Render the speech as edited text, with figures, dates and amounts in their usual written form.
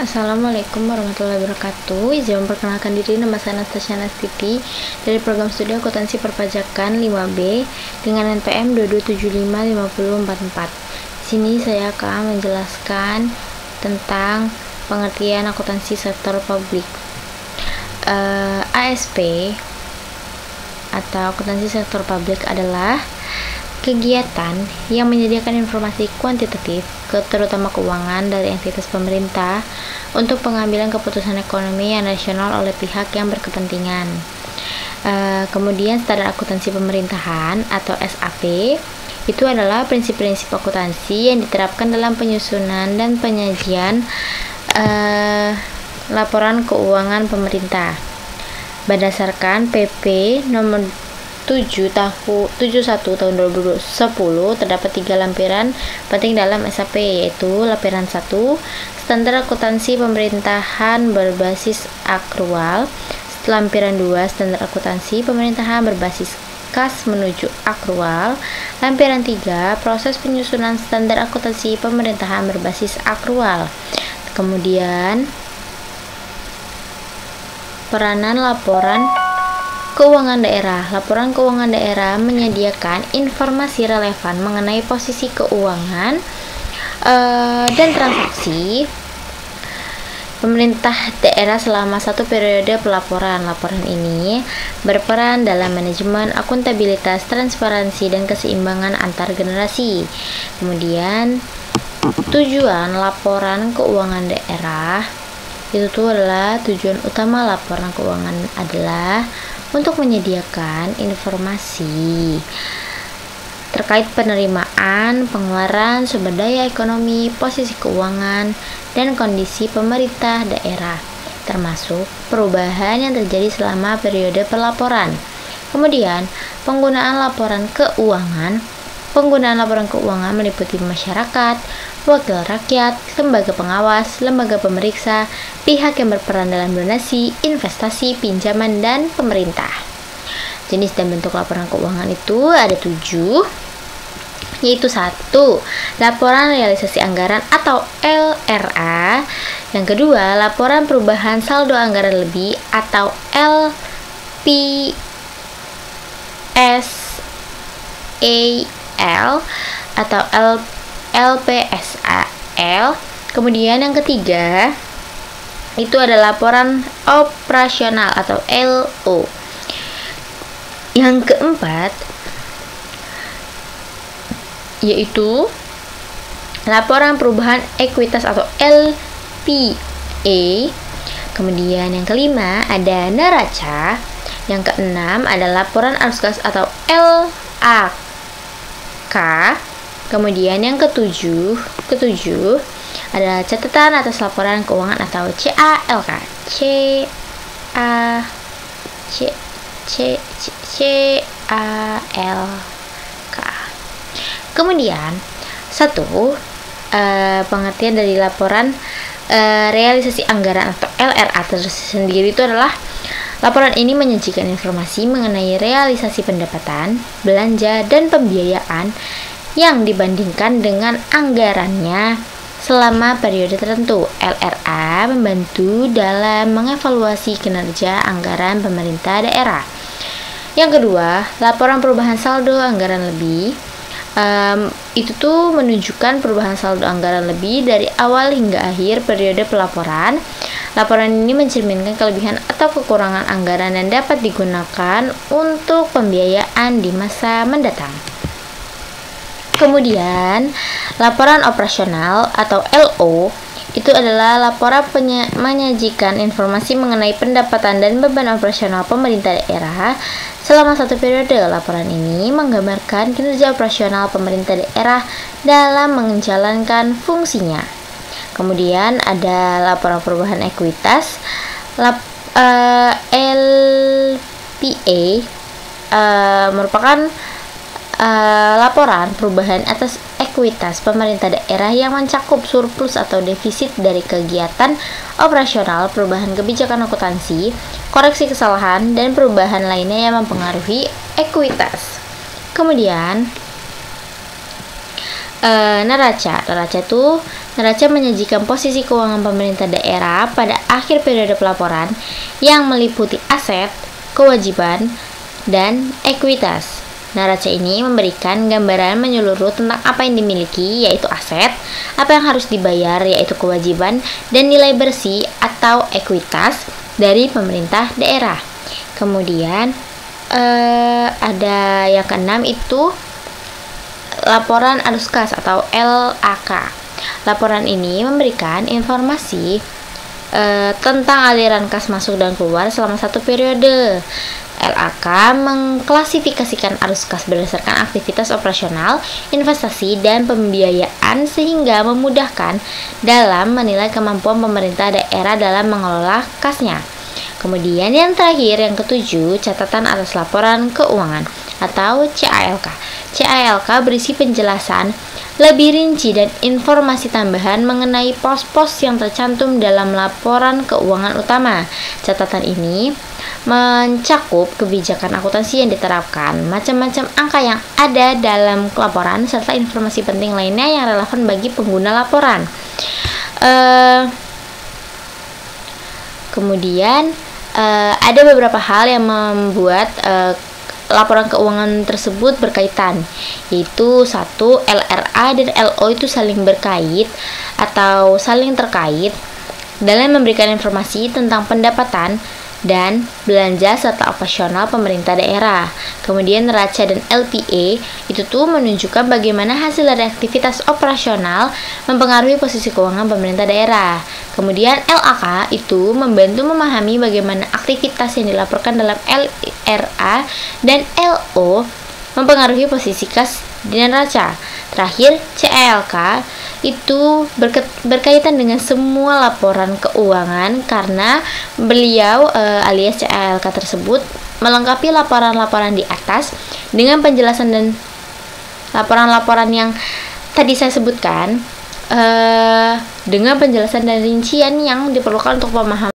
Assalamualaikum warahmatullahi wabarakatuh. Izin memperkenalkan diri, nama saya Anastasia Nastiti dari program studi akuntansi perpajakan 5B dengan NPM 227550444. Di sini saya akan menjelaskan tentang pengertian akuntansi sektor publik. ASP atau akuntansi sektor publik adalah kegiatan yang menyediakan informasi kuantitatif, terutama keuangan dari entitas pemerintah untuk pengambilan keputusan ekonomi yang nasional oleh pihak yang berkepentingan. Kemudian standar akuntansi pemerintahan atau SAP itu adalah prinsip-prinsip akuntansi yang diterapkan dalam penyusunan dan penyajian laporan keuangan pemerintah berdasarkan PP nomor 71 tahun 2010. Terdapat 3 lampiran penting dalam SAP, yaitu lampiran 1 standar akuntansi pemerintahan berbasis akrual, lampiran 2 standar akuntansi pemerintahan berbasis kas menuju akrual, lampiran 3 proses penyusunan standar akuntansi pemerintahan berbasis akrual. Kemudian peranan laporan keuangan daerah. Laporan keuangan daerah menyediakan informasi relevan mengenai posisi keuangan dan transaksi pemerintah daerah selama satu periode pelaporan. Laporan ini berperan dalam manajemen akuntabilitas, transparansi, dan keseimbangan antar generasi. Kemudian tujuan laporan keuangan daerah itu adalah tujuan utama laporan keuangan adalah untuk menyediakan informasi terkait penerimaan, pengeluaran, sumber daya ekonomi, posisi keuangan, dan kondisi pemerintah daerah, termasuk perubahan yang terjadi selama periode pelaporan. Kemudian, penggunaan laporan keuangan meliputi masyarakat, wakil rakyat, lembaga pengawas, lembaga pemeriksa, pihak yang berperan dalam donasi, investasi, pinjaman, dan pemerintah. Jenis dan bentuk laporan keuangan itu ada 7, yaitu 1. Laporan realisasi anggaran atau LRA. Yang kedua, laporan perubahan saldo anggaran lebih atau LPSAL atau LPSAL. Kemudian yang ketiga itu ada laporan operasional atau LO. Yang keempat yaitu laporan perubahan ekuitas atau LPE. Kemudian yang kelima ada neraca. Yang keenam ada laporan arus kas atau LAK. Kemudian yang ketujuh adalah catatan atas laporan keuangan atau CALK. CALK. Kemudian pengertian dari laporan realisasi anggaran atau LRA tersendiri itu adalah laporan ini menyajikan informasi mengenai realisasi pendapatan, belanja, dan pembiayaan yang dibandingkan dengan anggarannya selama periode tertentu. LRA membantu dalam mengevaluasi kinerja anggaran pemerintah daerah. Yang kedua, laporan perubahan saldo anggaran lebih. Itu tuh menunjukkan perubahan saldo anggaran lebih dari awal hingga akhir periode pelaporan. Laporan ini mencerminkan kelebihan atau kekurangan anggaran dan dapat digunakan untuk pembiayaan di masa mendatang. Kemudian, laporan operasional atau LO itu adalah laporan menyajikan informasi mengenai pendapatan dan beban operasional pemerintah daerah selama satu periode. Laporan ini menggambarkan kinerja operasional pemerintah daerah dalam menjalankan fungsinya. Kemudian ada laporan perubahan ekuitas. LPE merupakan laporan perubahan atas ekuitas pemerintah daerah yang mencakup surplus atau defisit dari kegiatan operasional, perubahan kebijakan akuntansi, koreksi kesalahan, dan perubahan lainnya yang mempengaruhi ekuitas. Kemudian Neraca menyajikan posisi keuangan pemerintah daerah pada akhir periode pelaporan yang meliputi aset, kewajiban, dan ekuitas. Neraca ini memberikan gambaran menyeluruh tentang apa yang dimiliki, yaitu aset, apa yang harus dibayar, yaitu kewajiban, dan nilai bersih atau ekuitas dari pemerintah daerah. Kemudian ada yang keenam, itu laporan arus kas atau LAK. Laporan ini memberikan informasi tentang aliran kas masuk dan keluar selama satu periode. LAK mengklasifikasikan arus kas berdasarkan aktivitas operasional, investasi, dan pembiayaan sehingga memudahkan dalam menilai kemampuan pemerintah daerah dalam mengelola kasnya. Kemudian yang terakhir, yang ketujuh, catatan atas laporan keuangan atau CALK. CALK berisi penjelasan lebih rinci dan informasi tambahan mengenai pos-pos yang tercantum dalam laporan keuangan utama. Catatan ini mencakup kebijakan akuntansi yang diterapkan, macam-macam angka yang ada dalam laporan, serta informasi penting lainnya yang relevan bagi pengguna laporan. Kemudian ada beberapa hal yang membuat laporan keuangan tersebut berkaitan, yaitu 1. LRA dan LO itu saling berkait atau saling terkait dalam memberikan informasi tentang pendapatan dan belanja serta operasional pemerintah daerah. Kemudian neraca dan LPA itu tuh menunjukkan bagaimana hasil dari aktivitas operasional mempengaruhi posisi keuangan pemerintah daerah. Kemudian LAK itu membantu memahami bagaimana aktivitas yang dilaporkan dalam LRA dan LO mempengaruhi posisi kas dan neraca. Terakhir, CALK itu berkaitan dengan semua laporan keuangan karena beliau alias CALK tersebut melengkapi laporan-laporan di atas dengan penjelasan dan laporan-laporan yang tadi saya sebutkan dengan penjelasan dan rincian yang diperlukan untuk pemahaman